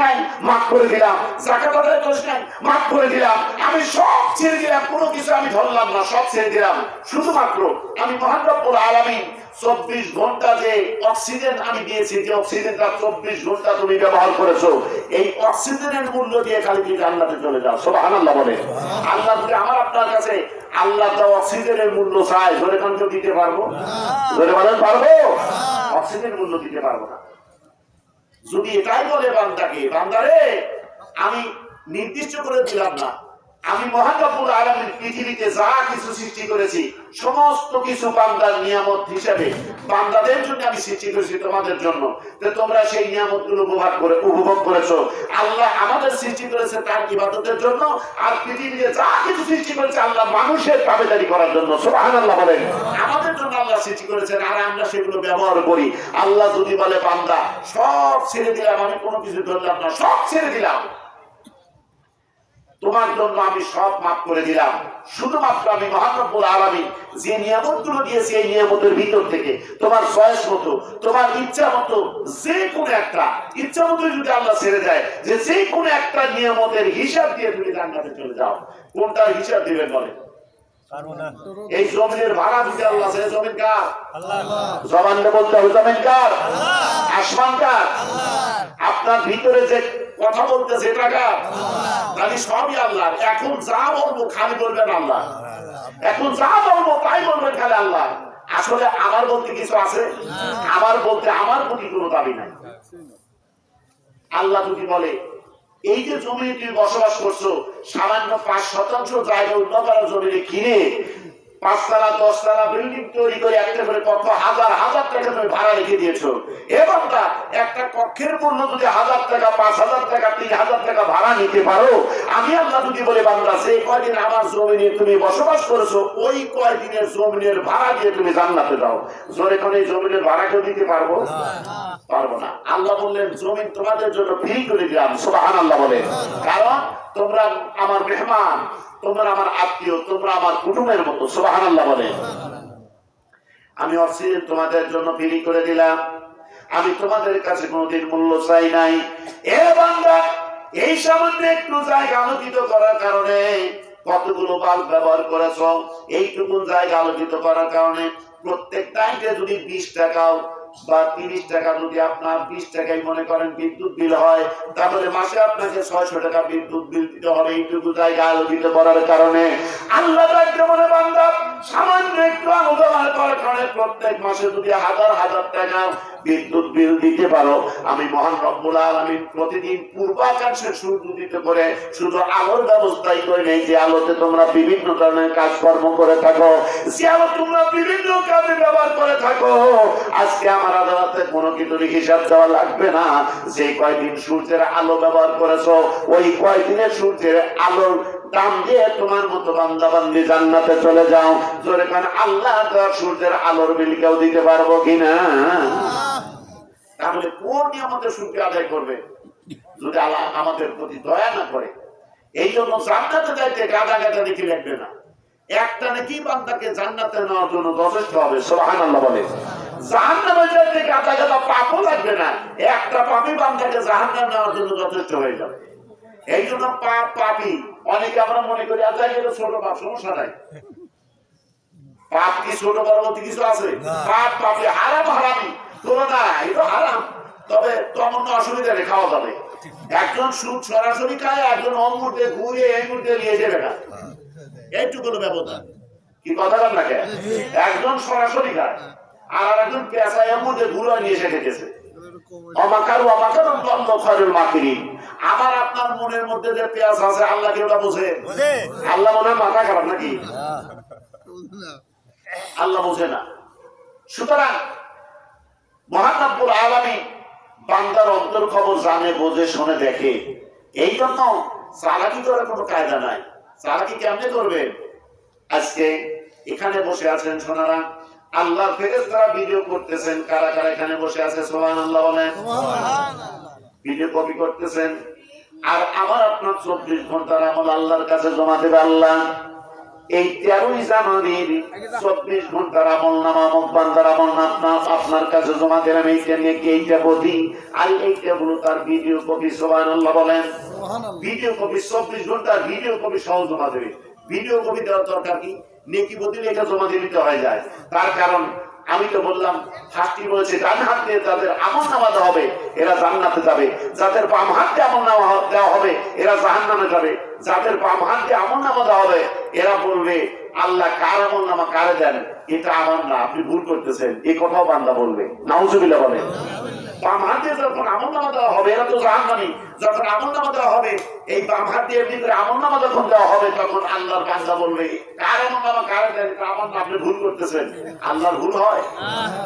নাই, মাফ করে দিলাম। যাকাত আদায় করিস নাই, মাফ করে দিলাম। আমি সব ছেড়ে দিলাম, কোনো কিছু আমি ধরলাম না, সব ছেড়ে দিলাম। শুধুমাত্র আমি মহান রব্বুল আলামিন 24 ঘন্টা যে অক্সিজেন আমি দিয়েছি, যে অক্সিজেনটা 24 ঘন্টা তুমি ব্যবহার করেছো, এই অক্সিজেনের মূল্য দিয়ে খালি তুমি জান্নাতে চলে যাও। সুবহানাল্লাহ বলে। আল্লাহ যদি আমার আপনার কাছে আল্লাহ তো অক্সিজেনের মূল্য চায়, ধরে কান তো দিতে পারবো? ধরে বলেন পারবো? অক্সিজেনের মূল্য দিতে পারবো না। যদি এটাই বলে বান্দাকে, বান্দারে আমি নির্দিষ্ট করে দিলাম না, আমি মহান রব্বুল আলামিন পৃথিবীতে যা কিছু সৃষ্টি করেছি সমস্ত কিছু বান্দার নিয়ামত হিসেবে বান্দাদের জন্য আমি সৃষ্টি করেছি, তোমাদের জন্য। তো তোমরা সেই নিয়ামতগুলো উপভোগ করেছো। আল্লাহ আমাদের সৃষ্টি করেছে তার ইবাদতের জন্য, আর পৃথিবীতে যা কিছু সৃষ্টি করেছে আল্লাহ মানুষের তাবেদারি করার জন্য। সুবহানাল্লাহ বলেন। আমাদের জন্য আল্লাহ সৃষ্টি করেছেন, আর আমরা সেগুলো ব্যবহার করি। আল্লাহ যদি বলে বান্দা সব ছেড়ে দিলাম, আমি কোনো কিছু ধরলাম না, সব ছেড়ে দিলাম, তোমার জন্য আমি সব মাফ করে দিলাম, শুধুমাত্র আমি মহান রব্বুল আলামিন যে নিয়ামতগুলো দিয়েছি এই নিয়ামতের ভিতর থেকে তোমার চয়েস মতো, তোমার ইচ্ছা মতো যে কোনো একটা, ইচ্ছা মতো যদি আল্লাহ ছেড়ে দেয় যে কোনো একটা নিয়ামতের হিসাব দিয়ে তুমি জান্নাতে চলে যাও, কোনটার হিসাব দিবেন বলে? এই জমিনের ভাড়া দিতে আল্লাহ, সেই জমিন কার? জবানে বলতে হবে জমিন কার? আসমান কার? আপনার ভিতরে যে কথা বলতেছে এটা কার? খালি সবই আল্লাহ। এখন যা বলবো খালি বলবেন আল্লাহ, এখন যা বলবো তাই বলবেন খালি আল্লাহ। আসলে আমার বলতে কিছু আছে? আমার বলতে আমার প্রতি কোনো দাবি নাই। আল্লাহ যদি বলে এই যে জমি তুমি বসবাস করছো, সামান্য 5% জায়গা উন্নত জমিনে কিনে 5 তলা 10 তলা বিল্ডিং তৈরি করে একটা করে কক্ষ হাজার হাজার টাকা তুমি ভাড়া রেখে দিয়েছো, এবং একটা কক্ষের মূল্য যদি 1000 টাকা, 5000 টাকা, 3000 টাকা ভাড়া নিতে পারো, আমি আল্লাহ যদি বলে বান্দা সেই কয়দিন আমার জমিনে তুমি বসবাস করেছো ওই কয়দিনের জমিনের ভাড়া দিয়ে তুমি জান্নাতে যাও, জোরে কোন এই জমিনের ভাড়া কেউ দিতে পারবো? পারবো না। আল্লাহ বললেন জমিন তোমাদের জন্য ফ্রি করে দিলাম। সুবহানাল্লাহ বলে। কারণ তোমরা আমার মেহমান, তোমরা আমার আত্মীয়, তোমরা আমার কুটুমের মতো। সুবহানাল্লাহ বলে। আমি অক্সিজেন তোমাদের জন্য ফ্রি করে দিলাম, আমি তোমাদের কাছে কোনোদিন মূল্য চাই নাই। এ বান্দা, এই সামান্য একটু জায়গা আলোকিত করার কারণে কতগুলো বাল্ব ব্যবহার করেছো, এইটুকু জায়গা আলোকিত করার কারণে প্রত্যেক টাইমে যদি 20 টাকাও বা 30 টাকা যদি আপনার 20 টাকাই মনে করেন বিদ্যুৎ বিল হয়, তাহলে মাসে আপনাকে 600 টাকা বিদ্যুৎ বিল দিতে হবে এইটুকু জায়গা আলোকিত করার কারণে। আল্লাহ রাখতে মনে বান্দা সামান্য একটু আলো ব্যবহার করার কারণে প্রত্যেক মাসে যদি হাজার হাজার টাকা বিদ্যুৎ বিল দিতে পারো, আমি মহান রব্বুল আলামিন প্রতিদিন পূর্বাকাশে সূর্য উদিত করে শুধু আলোর ব্যবস্থাই করে নেই, যে আলোতে তোমরা বিভিন্ন ধরনের কাজকর্ম করে থাকো, যে আলো তোমরা বিভিন্ন কাজে ব্যবহার করে থাকো, আজকে আমার আদালতে কোনো কিছুর হিসাব দেওয়া লাগবে না। যে কয়দিন সূর্যের আলো ব্যবহার করেছো ওই কয়দিনের সূর্যের আলোর দাম দিয়ে তোমার মতো বান্দা বান্দি জান্নাতে চলে যাও। জোরে কান আল্লাহ সূর্যের আলোর বিল কেউ দিতে পারবো কিনা? তাহলে কোন নিয়ামতের সূর্য আদায় করবে যদি আল্লাহ আমাদের প্রতি দয়া না করে? এই জন্য জান্নাতে যাইতে গাদা গাদা দেখি লাগবে না, একটা নাকি বান্দাকে জান্নাতে নেওয়ার জন্য যথেষ্ট হবে। সুবহানাল্লাহ বলে। জাহান্নামে যাইতে গাদা গাদা পাপও লাগবে না, একটা পাপই বান্দাকে জাহান্নামে নেওয়ার জন্য যথেষ্ট হয়ে যাবে। এই জন্য পাপ পাপি অনেকে আমরা মনে করি আচ্ছা এটা ছোট পাপ, সমস্যা নাই। পাপ কি ছোট বড় কিছু আছে? পাপ পাপি, হারাম হারামি তুলনা, এটা হারাম, তবে তেমন অসুবিধা নেই, খাওয়া যাবে। একজন সুদ সরাসরি খায়, একজন অঙ্গুরতে ঘুরিয়ে এই মুহূর্তে নিয়ে যাবে না, এইটুকু ব্যবধান। কি কথা বল না? একজন সরাসরি খায় আর একজন পেঁচা এমুদে ঘুরে নিয়ে এসে খেতেছে। আমার আপনার মনের মধ্যে যে পেঁয়াজ আছে আল্লাহ কি ওটা বোঝে? আল্লাহ মনে হয় মাথা খারাপ নাকি? আল্লাহ বোঝে না। সুতরাং মহান রব্বুল আলামিন বান্দার অন্তর খবর জানে, বোঝে, শুনে, দেখে। এই জন্য চালাকি করার কোনো কায়দা নাই। চালাকি কেমনে করবেন? আজকে এখানে বসে আছেন সোনারা, আল্লাহ ফেরেশতারা ভিডিও করতেছেন, কারা কারা এখানে বসে আছে সুবহানাল্লাহ বলেন। ভিডিও কপি করতেছেন, আর আমার আপনার 24 ঘন্টার আমল আল্লাহর কাছে জমা দেবে আল্লাহ। এই 13ই জানুয়ারির 24 ঘন্টার আমলনামা বান্দার আমলনামা আপনার কাছে জমা দিলাম। এইটা নিয়ে এইটা বলি আর এইটা বলো তার ভিডিও কপি, সুবহানাল্লাহ বলেন। ভিডিও কপি 24 ঘন্টার ভিডিও কপি সহ জমা দেবে। ভিডিও কপি দেওয়ার দরকার কি? নেকি বদিলে এটা জমা দিতে হয়ে যায়। তার কারণ আমি তো বললাম ফার্স্টই বলেছে ডান হাত দিয়ে তাদের আমলনামা দেওয়া হবে, এরা জান্নাতে যাবে। যাদের বাম হাত দিয়ে আমলনামা দেওয়া হবে এরা জাহান্নামে যাবে। যাদের বাম হাত দিয়ে আমলনামা দেওয়া হবে এরা বলবে আল্লাহ কার আমলনামা কারে দেন, এটা আমার না, আপনি ভুল করতেছেন। এই কথাও বান্দা বলবে, নাউজুবিল্লাহ বলে। বাম হাত দিয়ে যখন আমলনামা দেওয়া হবে এরা তো জাহান্নামী। যখন আমলনামা দেওয়া হবে এই বাম হাত দিয়ে ভিতরে আমলনামা যখন দেওয়া হবে তখন আল্লাহর বান্দা বলবে কার আমলনামা কারে দেন, এটা আমার না, আপনি ভুল করতেছেন। আল্লাহর ভুল হয়?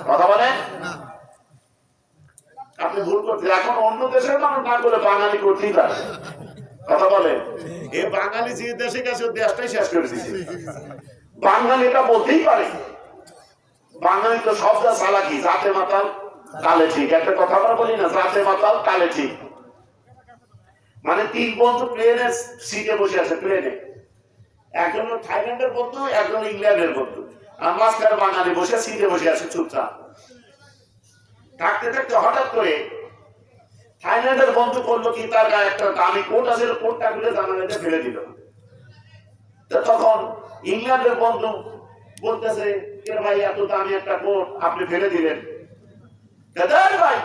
কথা বলেন, আপনি ভুল করতেন। এখন অন্য দেশের মানুষ না করে বাঙালি করতেই পারে। কথা বলে, এ বাঙালি যে দেশে গেছে দেশটাই শেষ করে দিচ্ছে। বাঙালি এটা বলতেই পারে। বাঙালি তো সব যা চালাকি, জাতে মাতাল কালে ঠিক। একটা কথা আমরা বলি না, জাতে মাতাল কালে ঠিক। মানে 3 বন্ধু প্লেনের সিটে বসে আছে, প্লেনে একজন থাইল্যান্ডের বন্ধু, একজন ইংল্যান্ডের বন্ধু, আর মাঝখানে বাঙালি বসে সিটে বসে আছে চুপচাপ। থাকতে থাকতে হঠাৎ করে থাইল্যান্ডের বন্ধু করলো কি, তার গায়ে একটা দামি কোট আছে, কোটটা খুলে জানালাতে ফেলে দিল। তখন ইংল্যান্ডের বন্ধু বলতেছে ভাই এত দামি একটা কোট আপনি ফেলে দিলেন। ভাই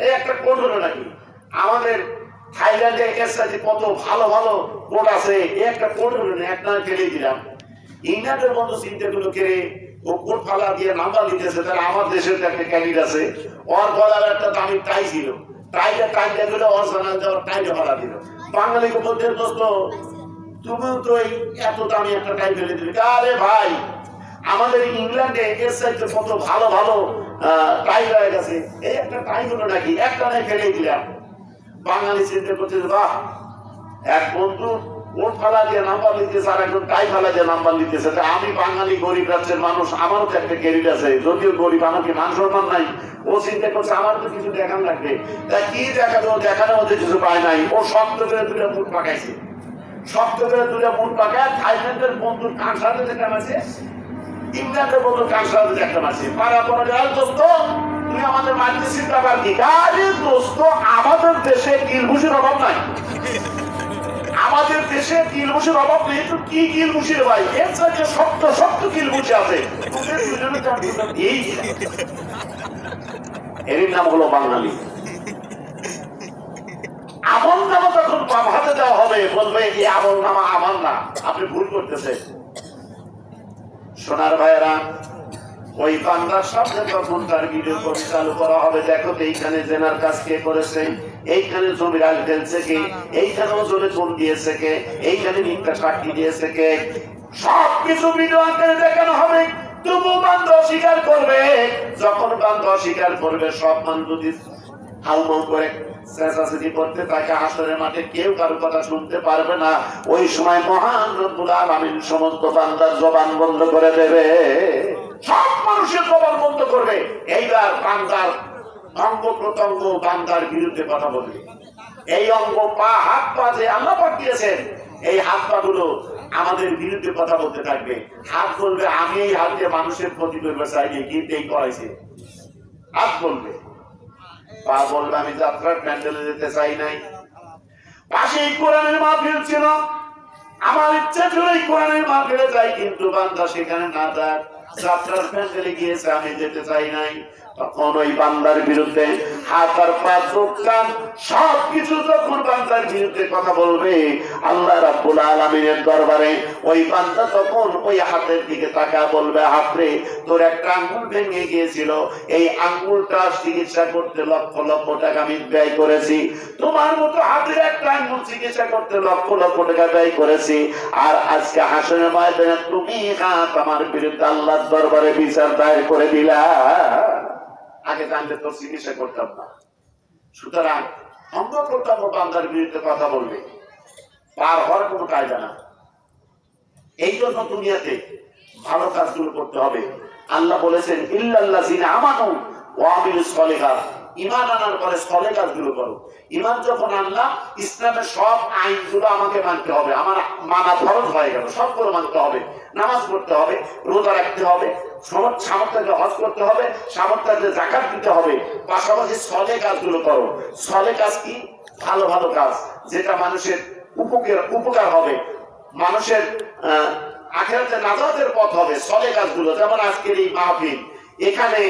এই একটা কোট হলো নাকি? আমাদের থাইল্যান্ডে এর সাথে কত ভালো ভালো কোট আছে, এই একটা কোট হলো না, একটা ফেলে দিলাম। ইংল্যান্ডের বন্ধু চিন্তা করলো কে ও কোট ফালা দিয়ে নাম্বার লিখেছে, তাহলে আমার দেশের একটা ক্যান্ডিড আছে, ওর গলার একটা দামি টাই ছিল, টাইটা দিল, ওর জানা যাওয়ার টাইটা ফালা দিল। বাঙালিকে বলতে দোস্ত তুমিও তো এত দামি একটা টাই ফেলে দিলে। আরে ভাই আমাদের ইংল্যান্ডে এর সাইডে কত ভালো ভালো টাই হয়ে গেছে, এই একটা টাই হলো নাকি, একটা নাই ফেলে দিলাম। বাঙালি চিন্তা করছে বাহ, এক বন্ধু কোট ফালা দিয়ে নাম্বার লিখতেছে আর একজন টাই ফালা দিয়ে নাম্বার লিখতেছে। আমি বাঙালি গরিব রাজ্যের মানুষ, আমারও তো একটা ক্রেডিট আছে, যদিও গরিব আমাকে মান সম্মান নাই। ও চিন্তা করছে আমার তো কিছু দেখান লাগবে, তাই কি দেখানো, দেখানো মধ্যে কিছু পায় নাই। ও শক্ত করে 2টা মুঠ পাকাইছে, শক্ত করে 2টা মুঠ পাকায় থাইল্যান্ডের বন্ধুর কান সাথে যেটা আছে, ইংল্যান্ডের বন্ধুর কান সাথে একটা আছে, পাড়া পড়া যায় দোস্ত তুমি আমাদের মারতেছিস ব্যাপার কি? আরে দোস্ত আমাদের দেশে কিলবুশির অভাব নাই, আমাদের দেশে কিলবুশির অভাব নেই। তো কি কিলবুশির ভাই, এর চাইতে শক্ত শক্ত কিলবুশি আছে। এর নাম হলো বাঙালি। আমলনামা যখন বাম হাতে দেওয়া হবে বলবে এই আমলনামা আমার না, আপনি ভুল করতেছেন। সোনার ভাইয়েরা, ওই বান্দার সামনে যখন তার ভিডিও কপি চালু করা হবে, দেখো তো এইখানে জেনার কাজ কে করেছে, এইখানে জমির আল ফেলছে কে, এইখানে ওজনে কোন দিয়েছে কে, এইখানে মিথ্যা সাক্ষী দিয়েছে কে, সবকিছু ভিডিও আকারে দেখানো হবে। তবু বান্দা অস্বীকার করবে। যখন বান্দা অস্বীকার করবে সব বান্দা হাউমাউ করে চেঁচাচেঁচি করতে থাকে, হাসরের মাঠে কেউ কারো কথা শুনতে পারবে না। ওই সময় মহান রব্বুল আলামিন সমস্ত বান্দার জবান বন্ধ করে দেবে, সব মানুষের জবান বন্ধ করবে। এইবার বান্দার অঙ্গ প্রত্যঙ্গ বান্দার বিরুদ্ধে কথা বলবে। এই অঙ্গ পা হাত পা যে আল্লাহ পাক দিয়েছেন, এই হাত পা গুলো আমাদের বিরুদ্ধে কথা বলতে থাকবে। হাত বলবে আমি এই হাত দিয়ে মানুষের ক্ষতি করবে চাইলে, কিন্তু এই করাইছে। হাত বলবে, পা বলবে আমি যাত্রার প্যান্ডেলে যেতে চাই নাই, পাশে কোরআনের মাহফিল ছিল, আমার ইচ্ছা ছিল এই কোরআনের মাহফিলে যাই, কিন্তু বান্দা সেখানে না যাক, যাত্রার প্যান্ডেলে গিয়েছে, আমি যেতে চাই নাই। তখন ওই বান্দার বিরুদ্ধে হাত আর পা চোখ কান সবকিছু যখন বান্দার বিরুদ্ধে কথা বলবে আল্লাহ রাব্বুল আলামিনের দরবারে, ওই বান্দা তখন ওই হাতের দিকে তাকা বলবে হাতরে তোর একটা আঙ্গুল ভেঙে গিয়েছিল, এই আঙ্গুলটা চিকিৎসা করতে লক্ষ লক্ষ টাকা আমি ব্যয় করেছি, তোমার মতো হাতের একটা আঙ্গুল চিকিৎসা করতে লক্ষ লক্ষ টাকা ব্যয় করেছি, আর আজকে হাসরের ময়দানে তুমি হাত আমার বিরুদ্ধে আল্লাহর দরবারে বিচার দায়ের করে দিলা। আগে জানলে তোর চিকিৎসা করতাম না। সুতরাং অঙ্গ প্রত্যঙ্গ বান্দার বিরুদ্ধে কথা বলবে, পার হওয়ার কোনো কায়দা না। এই জন্য দুনিয়াতে ভালো কাজগুলো করতে হবে। আল্লাহ বলেছেন ইল্লাল্লাযিনা আমানু ওয়া আমিলুস সলিহাত, ইমান আনার পরে সলে কাজগুলো করো। ইমান যখন আনলাম, ইসলামের সব আইনগুলো আমাকে মানতে হবে, আমার মানা ফরজ হয়ে গেল, সবগুলো মানতে হবে। নামাজ পড়তে হবে, রোজা রাখতে হবে, সামর্থ্যকে হজ করতে হবে, সামর্থ্যকে যাকাত দিতে হবে, পাশাপাশি সলে কাজগুলো করো। সলে কাজ কি? ভালো ভালো কাজ, যেটা মানুষের উপকার হবে, মানুষের আখিরাতে নাজাতের পথ হবে। সলে কাজগুলো, যেমন আজকের এই মাহফিল, এখানে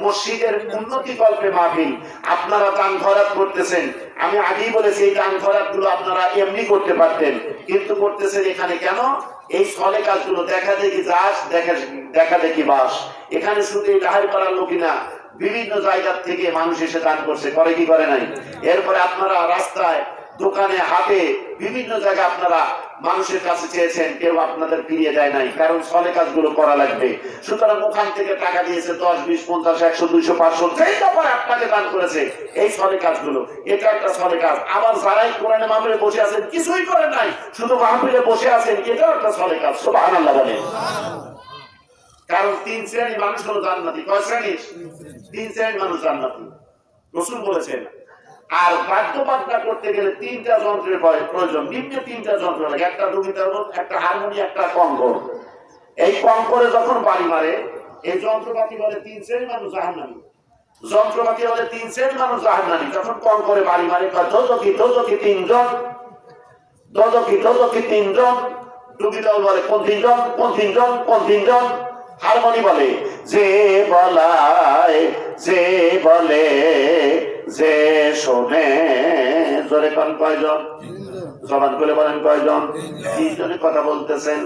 মসজিদের উন্নতি কল্পে মাহফিল, আপনারা দান খয়রাত করতেছেন। আমি আগেই বলেছি এই দান খয়রাত গুলো আপনারা এমনি করতে পারতেন, কিন্তু করতেছেন এখানে কেন? এই সলে কাজগুলো দেখা দেখি যাস, দেখা দেখি বাস। এখানে শুধু এই ডাহারি পাড়ার লোকই না, বিভিন্ন জায়গা থেকে মানুষ এসে দান করছে, করে কি করে নাই? এরপরে আপনারা রাস্তায়, দোকানে, হাটে, বিভিন্ন জায়গায় আপনারা মানুষের কাছে চেয়েছেন, কেউ আপনাদের ফিরিয়ে দেয় নাই, কারণ সলে কাজগুলো করা লাগবে। সুতরাং ওখান থেকে টাকা দিয়েছে 10, 20, 50, 100, 200, 500, যেই ব্যাপারে আপনাকে দান করেছে, এই সলে কাজগুলো, এটা একটা সলে কাজ। আবার যারাই কোরআনে মাহফিলে বসে আছেন, কিছুই করেন নাই, শুধু মাহফিলে বসে আছেন, এটাও একটা সলে কাজ। সুবহানাল্লাহ বলেন। কারণ 3 শ্রেণীর মানুষ হলো জান্নাতি। কয় শ্রেণীর? 3 শ্রেণীর মানুষ জান্নাতি, রাসূল বলেছেন। আর বাদ্যপাঠটা করতে গেলে 3টা যন্ত্রের প্রয়োজন, নিম্নে 3টা যন্ত্র লাগে, একটা ডুগিটার, একটা হারমোনি, একটা কঙ্কর। এই কঙ্করে যখন বাড়ি মারে, এই যন্ত্রপাতি বলে 3 শ্রেণীর মানুষ জাহান্নামী। যন্ত্রপাতি বলে 3 শ্রেণীর মানুষ জাহান্নামী। যখন কঙ্করে বাড়ি মারে, দোজখী 3জন, দোজখী 3জন। ডুগিটাও বলে কোন 3জন। হারমোনি বলে যে বলায়, যে বলে, যে শোনে। জোরে কোন কয়জন? জবান করে বলেন কয়জন? 3 জনে কথা বলতেছেন।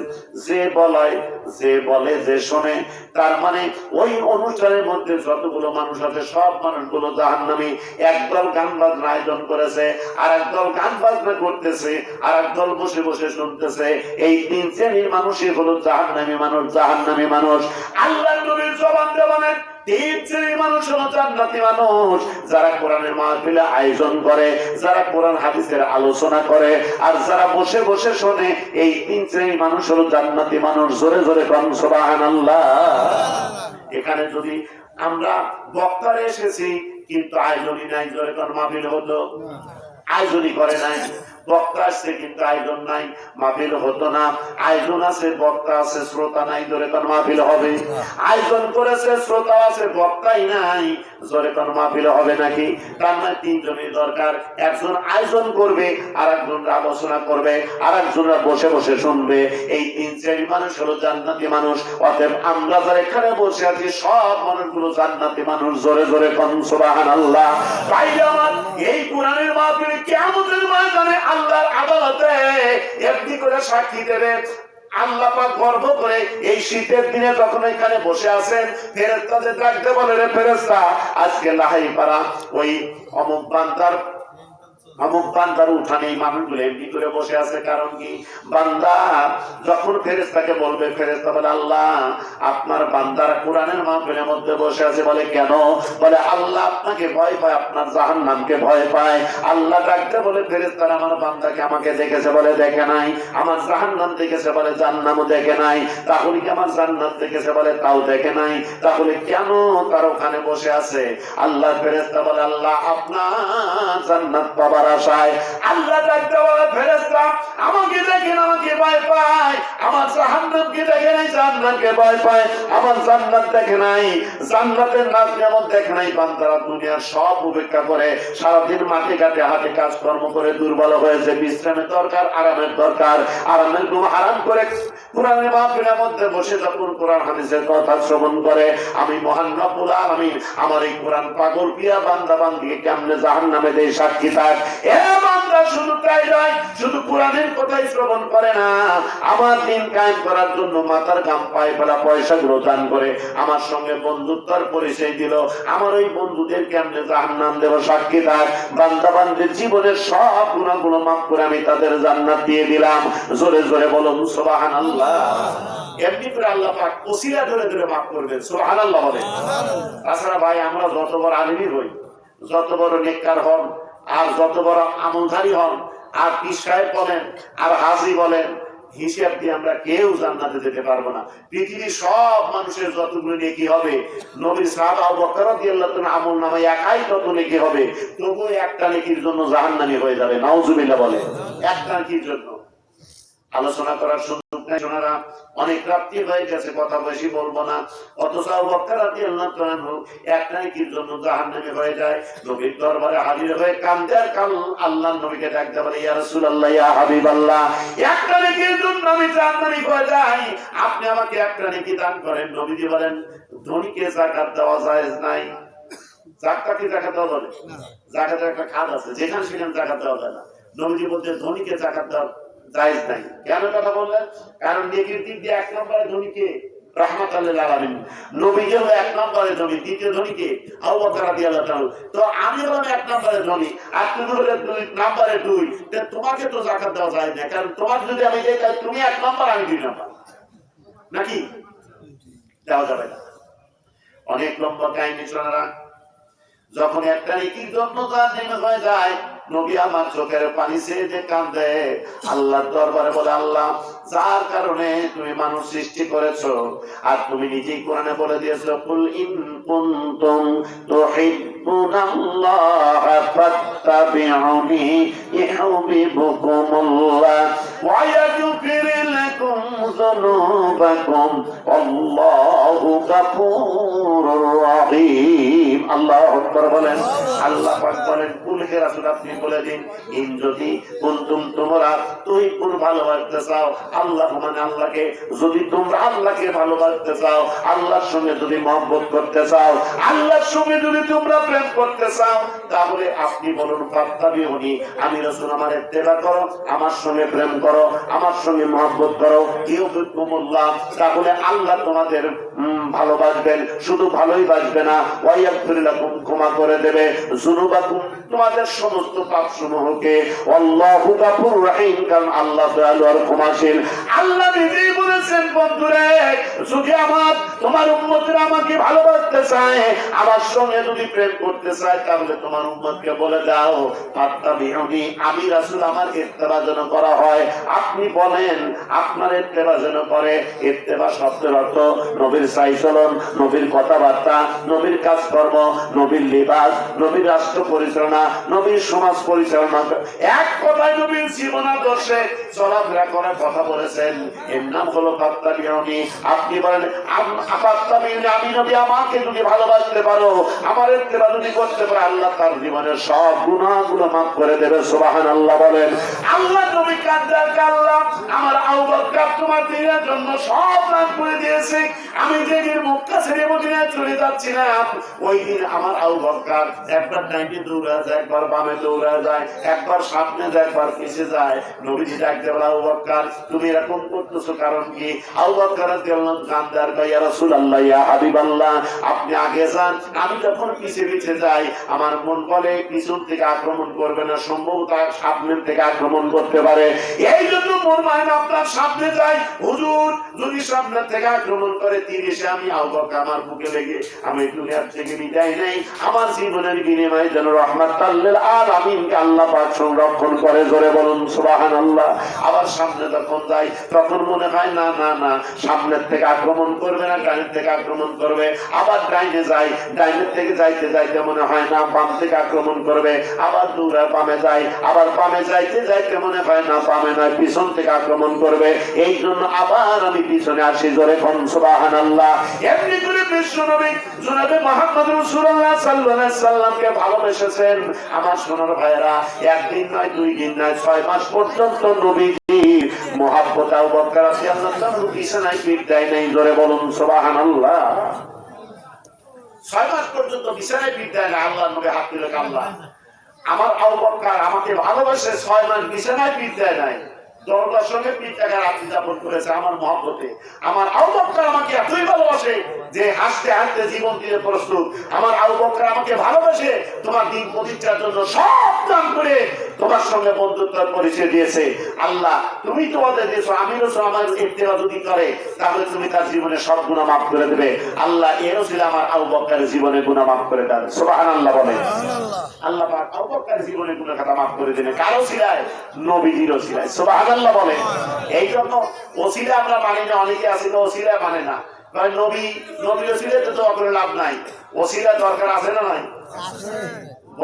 যে বলায়, যে বলে, যে শোনে। তার মানে ওই অনুষ্ঠানের মধ্যে যতগুলো মানুষ আছে, সব মানুষগুলো জাহান্নামী। একদল গান বাজনা আয়োজন করেছে, আর একদল গান বাজনা করতেছে, আর একদল বসে বসে শুনতেছে। এই 3 শ্রেণীর মানুষই হলো জাহান্নামী মানুষ, জাহান্নামী মানুষ। আল্লাহর নবীর জবান দেওয়ানের 3 শ্রেণীর মানুষ হলো জান্নাতি মানুষ, যারা কোরআনের মাহফিলে আয়োজন করে, যারা কোরআন হাদিসের আলোচনা করে, আর যারা বসে বসে শোনে। এই 3 শ্রেণীর মানুষ হলো জান্নাতি মানুষ। জোরে জোরে কোন সুবহানাল্লাহ। এখানে যদি আমরা বক্তারে এসেছি, কিন্তু আয়োজনই নাই, জোরে কোন মাহফিল হতো? আয়োজনই করে নাই। বক্তা আসছে কিন্তু আয়োজন নাই, মাহফিল হতো না। আয়োজন আছে, বক্তা আছে, শ্রোতা নাই, জোরে কোন মাহফিল হবে? আয়োজন করেছে, শ্রোতা আছে, বক্তাই নাই, জোরে কোন মাহফিল হবে নাকি? তার মানে 3 জনের দরকার। একজন আয়োজন করবে, আর একজন আলোচনা করবে, আর একজনরা বসে বসে শুনবে। এই 3 শ্রেণীর মানুষ হলো জান্নাতি মানুষ। অতএব আমরা যারা এখানে বসে আছি, সব মানুষগুলো জান্নাতি মানুষ। জোরে জোরে কোন সুবহানাল্লাহ। ভাইরা আমার, এই কোরআনের মাহফিলে কিয়ামতের ময়দানে আল্লাহর আদালতে একটি করে সাক্ষী দেবে। আল্লাহ পাক গর্ব করে এই শীতের দিনে যখন এখানে বসে আছেন, ফেরেশতাদের ডাকতে বলে, রে ফেরেশতা, আজকে লাহাই পাড়া ওই অমুক বান্দার উঠানে মানুষগুলো এমনি করে বসে আছে। কারণ কি? বান্দা যখন ফেরেশতাকে বলবে, ফেরেশতা বলে, আল্লাহ আপনার বান্দারা কোরআনের মাহফিলের মধ্যে বসে আছে। বলে কেন? বলে আল্লাহ আপনাকে ভয় পায়, আপনার জাহান্নামকে ভয় পায়। আল্লাহ ডাকতে বলে, ফেরেশতারা আমার বান্দাকে আমাকে দেখেছে? বলে দেখে নাই। আমার জাহান্নাম দেখেছে? বলে জান্নামও দেখে নাই। তাহলে কি আমার জান্নাত দেখেছে? বলে তাও দেখে নাই। তাহলে কেন তার ওখানে বসে আছে? আল্লাহ ফেরেশতা বলে, আল্লাহ আপনার জান্নাত পাবার আশায়। আল্লাহ ডাকতে বলে, ফেরেশতা আমাকে দেখেন, আমাকে ভয় পায়। আমার জাহান্নামকে দেখে নাই, জান্নাতকে ভয় পায়। আমার জান্নাত দেখে নাই, জান্নাতের নাজ নিয়ামত দেখে নাই। বান্দারা দুনিয়ার সব উপেক্ষা করে সারাদিন মাঠে ঘাটে হাটে কাজকর্ম করে দুর্বল হয়েছে। বিশ্রামের দরকার, আরামের দরকার। আরামের ঘুম হারাম করে কোরআনের মাহফিলের মধ্যে বসে যখন কোরআন হাদিসের কথা শ্রবণ করে, আমি মহান রব্বুল আলামিন আমার এই কোরআন পাগল প্রিয়া বান্দা বান্দিকে কেমনে জাহান্নামে দেই সাক্ষী থাক। এ বান্দা শুধু তাই নয়, শুধু কোরআনের কথাই শ্রবণ করে না, আমার দিন কায়েম করার জন্য মাথার ঘাম পায়ে ফেলা পয়সাগুলো দান করে আমার সঙ্গে বন্ধুত্বের পরিচয় দিল। আমার ওই বন্ধুদের কেমনে জাহান্নাম দেব সাক্ষী থাক। বান্দা বান্দির জীবনের সব গুনাহগুলো মাফ করে আমি তাদের জান্নাত দিয়ে দিলাম। জোরে জোরে বলুন সুবহানাল্লাহ। এমনি করে আল্লাহ পাক ওসিলা ধরে ধরে মাফ করবেন। সুবহানাল্লাহ বলেন। তাছাড়া ভাই, আমরা যত বড় আলিমই হই, যত বড় নেককার হন, আর যত বড় আমলধারী হন, আর পীর সাহেব বলেন, আর হাজী বলেন, হিসাব দিয়ে আমরা কেউ জান্নাতে যেতে পারবো না। পৃথিবীর সব মানুষের যতগুলো নেকি হবে, নবীর সাহাবা আবু বকর রাদিয়াল্লাহু তাআলা আমল নামায় একাই তত নেকি হবে, তবু একটা নেকির জন্য জাহান্নামী হয়ে যাবে। নাউজুবিল্লাহ বলে। একটা নেকির জন্য আলোচনা করার সুযোগ নাই। সোনারা, অনেক রাত্রি হয়ে গেছে, কথা বেশি বলবো না। অথচ আবু বকর রাদিয়াল্লাহু তাআলা একটা নেকির জন্য জাহান্নামী হয়ে যায়। নবীর দরবারে হাজির হয়ে কান্দে আর আল্লাহর নবীকে ডাকতে বলে, ইয়া রাসূলুল্লাহ, ইয়া হাবিবাল্লাহ, একটা নেকির জন্য আমি জাহান্নামী হয়ে যাই, আপনি আমাকে একটা নেকি দান করেন। নবীজি বলেন, ধনীকে যাকাত দেওয়া জায়েজ নাই। যাকাতকে যাকাত দেওয়া বলে, যাকাতের একটা খাত আছে, যেখানে সেখানে যাকাত দেওয়া যায় না। নবীজি বলতে ধনীকে যাকাত দেওয়া জায়েজ নাই। কেন কথা বললেন? কারণ নেকির দিক দিয়ে এক নম্বরে ধনীকে রাহমাতাল লিল আলামিন, নবীজি হলো এক নম্বরে ধনী, দ্বিতীয় ধনীকে আবু বকর রাদিয়াল্লাহু তাআলা। তো আমি হলাম এক নম্বরে ধনী, আর তুমি হলে দুই নম্বরে দুই, তোমাকে তো যাকাত দেওয়া যায় না। কারণ তোমার যদি আমি দেই, তাহলে তুমি এক নম্বর, আমি দুই নম্বর, নাকি? দেওয়া যাবে না। অনেক লম্বা কাহিনী শোনারা। যখন একটা নেকির জন্য জাহান্নামে হয়ে যায়, নবী আমার চোখের পানি ছেড়ে কাঁদে, আল্লাহর দরবারে বলে, আল্লাহ, যার কারণে তুমি মানুষ সৃষ্টি করেছো, আর তুমি নিজেই কোরআনে বলে দিয়েছো, কুল ইন কুনতুম তুহিব্বুনাল্লাহ ফাত্তাবিউনি ইউহিব্বুকুমুল্লাহ ওয়া ইয়াগফির লাকুম যুনুবাকুম আল্লাহু গফুরুর রহিম। আল্লাহু আকবার বলেন। আল্লাহ পাক বলেন, কুল হে রাসূল, আপনি বলে দিন, ইন যদি কুনতুম, তোমরা তুহিব্বুন, ভালোবাসতে চাও, আল্লাহ মানে আল্লাহকে, যদি তোমরা আল্লাহকে ভালোবাসতে চাও, আল্লাহর সঙ্গে যদি মহব্বত করতে চাও, আল্লাহর সঙ্গে যদি তোমরা প্রেম করতে চাও, তাহলে আপনি বলুন, ফাত্তাবিউনি, আমি রাসূল আমার ইত্তেবা করো, আমার সঙ্গে প্রেম করো, আমার সঙ্গে মহব্বত করো, ইউহিব্বুকুমুল্লাহ, তাহলে আল্লাহ তোমাদের ভালোবাসবেন। শুধু ভালোই বাসবে না, ওয়া ইয়াগফির লাকুম, ক্ষমা করে দেবে, যুনুবাকুম, তোমাদের সমস্ত পাপ সমূহকে, আল্লাহু গফুরুর রহিম, কারণ আল্লাহ দয়ালু আর ক্ষমাশীল। আল্লাহ নিজেই বলেছেন, বন্ধুরে, যদি তোমার উম্মতরা আমাকে ভালোবাসতে চায়, আমার সঙ্গে যদি প্রেম করতে চায়, তাহলে তোমার উম্মতকে বলে দাও, ফাত্তাবিউনি, আমি রাসূল আমার ইত্তেবা যেন করা হয়। আপনি বলেন, আপনার ইত্তেবা যেন করে। ইত্তেবা শব্দের অর্থ নবীর চালচলন, নবীর কথাবার্তা, নবীর কাজকর্ম, নবীর লিবাস, নবীর রাষ্ট্র পরিচালনা, নবীর সমাজ পরিচালনা, এক কথায় নবীর জীবনাদর্শে চলাফেরা করার কথা বলেছেন। এর নাম হলো ফাত্তাবিউনি। আপনি বলেন, ফাত্তাবিউনি, আমি নবী আমাকে যদি ভালোবাসতে পারো, আমার ইত্তেবা যদি করতে পারো, আল্লাহ তার জীবনের সব গুনাহগুলো মাফ করে দেবে। সুবহানাল্লাহ বলেন। আল্লাহ নবী কাঁদলেন, আল্লাহ, আমার আবু বকর তোমার দিনের জন্য সব দান করে দিয়েছে, আমি যেদিন মক্কা ছেড়ে মদিনায় চলে যাচ্ছিলাম, ওই দিন আমার আবু বকর একবার ডাইনে দৌড়ায় যায়, একবার বামে দৌড়ায় যায়, একবার সামনে যায়, একবার পিছে যায়। নবীজি ডাকতে বলে, আবু বকর, তুমি এরকম করতেছো কারণ কি? আবু বকর রাদিয়াল্লাহু আনহু কান্দার, ইয়া রাসূলুল্লাহ, ইয়া হাবিবাল্লাহ, আপনি আগে যান, আমি যখন পিছে পিছে যাই, আমার মন বলে পিছন থেকে আক্রমণ করবে না, সম্ভবত সামনের থেকে আক্রমণ করতে পারে, এই জন্য মন মানে আপনার সামনে যাই। হুজুর যদি সামনের থেকে আক্রমণ করে, তীর এসে আমি আবু বকর আমার বুকে লেগে আমি দুনিয়ার থেকে বিদায় নেই, আমার জীবনের বিনিময়ে যেন রাহমাতাল লিল আলামিনকে আল্লাহ পাক সংরক্ষণ করে। জোরে বলুন সুবহানাল্লাহ। আবার সামনে যখন যাই, তখন মনে হয় না না না, সামনের থেকে আক্রমণ করবে না, ডাইনের থেকে আক্রমণ করবে। আবার ডাইনে যাই, ডাইনের থেকে যাইতে যাইতে মনে হয় না, বাম থেকে আক্রমণ করবে। আবার দৌড়ায় বামে যাই, আবার বামে যাইতে যাইতে মনে হয় না, বামে নয়, পিছন থেকে আক্রমণ করবে। এই জন্য আবার আমি পিছনে আসি। জোরে কোন সুবহানাল্লাহ। এমনি করে বিশ্বনবী জনাবে মুহাম্মদ রাসূলুল্লাহ সাল্লাল্লাহু আলাইহি সাল্লামকে ভালোবেসেছেন। আমার সোনার ভাইয়েরা, একদিন নয়, দুই দিন নয়, 6 মাস পর্যন্ত নবীজি মুহাব্বত আবু বকর রাদিয়াল্লাহু তাআলা বিছানায় পিঠ দেয় নাই। জোরে বলুন সুবহানাল্লাহ। 6 মাস পর্যন্ত বিছানায় পিঠ দেয় না। আল্লাহর নবী হাত তুলে, আল্লাহ, আমার আবু বকর আমাকে ভালোবাসে, 6 মাস বিছানায় পিঠ দেয় নাই, দরজার সঙ্গে পিঠ টাকার রাত্রি যাপন করেছে আমার মহব্বতে। আমার আবু বকর আমাকে এতই ভালোবাসে যে হাসতে হাসতে জীবন দিতে প্রস্তুত। আমার আবু বকর আমাকে ভালোবাসে, তোমার দিন প্রতিষ্ঠার জন্য সব দান করে তোমার তোমার সঙ্গে বন্ধুত্বের পরিচয় দিয়েছে। আল্লাহ তুমি তোমাদের দিয়েছো, আমিরও আমার ইফতিরা যদি করে তাহলে তুমি তার জীবনে সব গুনাহ মাফ করে দেবে। আল্লাহ এরও ছিল আমার আবু বকরের জীবনে গুনাহ মাফ করে দেন। সুবহানাল্লাহ বলেন। আল্লাহ পাক আবু বকরের জীবনে গুনাহ খাতা মাফ করে দেবে। কারো ছিলায়? নবীজিরও ছিলায়। সুবহানাল্লাহ বলেন। এই জন্য ওসিলা আমরা মানি না, অনেকে আছে তো ওসিলা মানে না। নবী ওসিলা তো দোয়া করে লাভ নাই। ওসিলা দরকার আছে না নাই?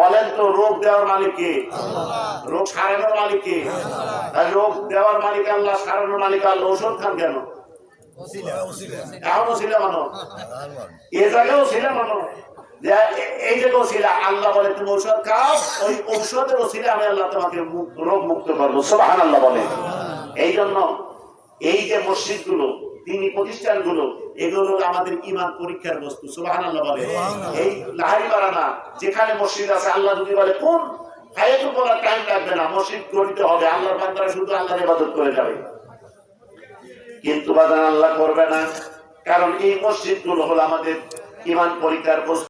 বলেন তো, রোগ দেওয়ার মালিক কে? রোগ সারানোর মালিক কে? রোগ দেওয়ার মালিক আল্লাহ, সারানোর মালিক আল্লাহ। ঔষধ খান কেন? এখন ওসিলা মানো, এ জায়গায় ওসিলা মানো। এই যে ওসিলা, আল্লাহ বলে তুমি ঔষধ খাও, ওই ঔষধের ওসিলা আমি আল্লাহ তোমাকে রোগ মুক্ত করবো। সুবহানাল্লাহ বলে। এই জন্য এই যে মসজিদ গুলো, দিনী প্রতিষ্ঠান গুলো, এগুলো আমাদের ঈমান পরীক্ষার বস্তু। সুবহানাল্লাহ বলে। এই লাহারিপাড়া না, যেখানে মসজিদ আছে, আল্লাহ যদি বলে কোন হায়াতুল বলার টাইম লাগবে না, মসজিদ গড়িতে হবে, আল্লাহর বান্দারা শুধু আল্লাহর ইবাদত করে যাবে। কিন্তু বাদান আল্লাহ করবে না, কারণ এই মসজিদ গুলো হলো আমাদের ঈমান পরীক্ষার বস্তু।